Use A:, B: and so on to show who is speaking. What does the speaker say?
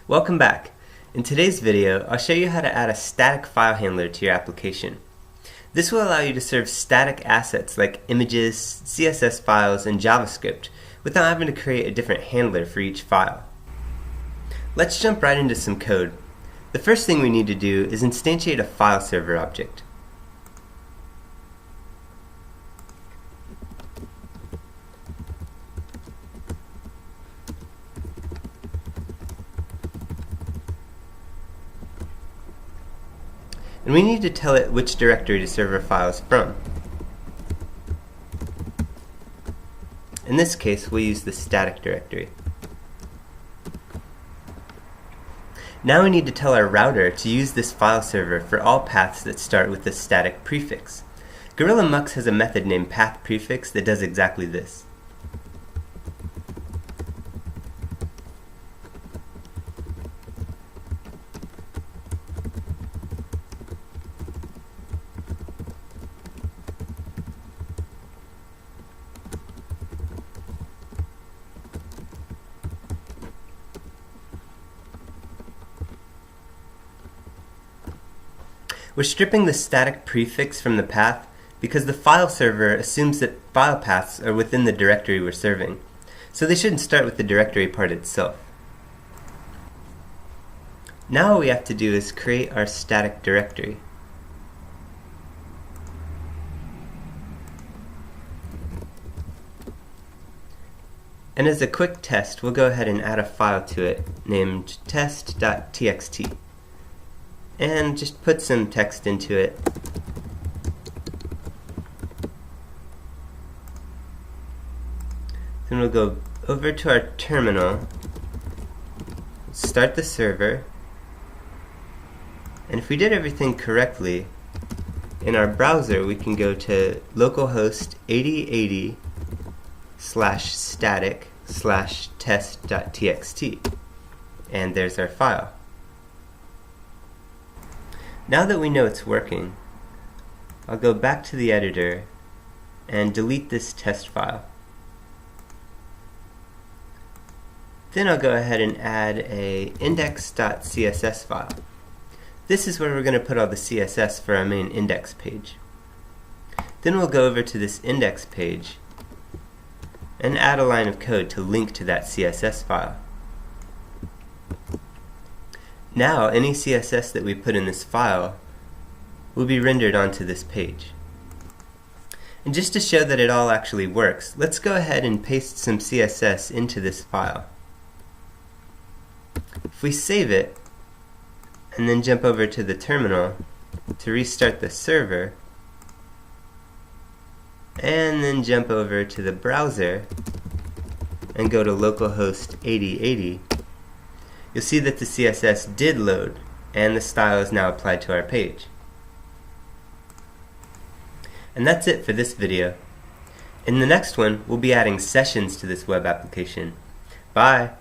A: Welcome back. In today's video, I'll show you how to add a static file handler to your application. This will allow you to serve static assets like images, CSS files, and JavaScript without having to create a different handler for each file. Let's jump right into some code. The first thing we need to do is instantiate a fileserver object. And we need to tell it which directory to serve our files from. In this case, we'll use the static directory. Now we need to tell our router to use this file server for all paths that start with the static prefix. Gorilla Mux has a method named pathprefix that does exactly this. We're stripping the static prefix from the path because the file server assumes that file paths are within the directory we're serving, so they shouldn't start with the directory part itself. Now all we have to do is create our static directory. And as a quick test, we'll go ahead and add a file to it named test.txt. And just put some text into it. Then we'll go over to our terminal, start the server, and if we did everything correctly, in our browser we can go to localhost 8080/static/test.txt, and there's our file. Now that we know it's working, I'll go back to the editor and delete this test file. Then I'll go ahead and add a index.css file. This is where we're going to put all the CSS for our main index page. Then we'll go over to this index page and add a line of code to link to that CSS file. Now, any CSS that we put in this file will be rendered onto this page. And just to show that it all actually works, let's go ahead and paste some CSS into this file. If we save it, and then jump over to the terminal to restart the server, and then jump over to the browser and go to localhost 8080, you'll see that the CSS did load, and the style is now applied to our page. And that's it for this video. In the next one, we'll be adding sessions to this web application. Bye!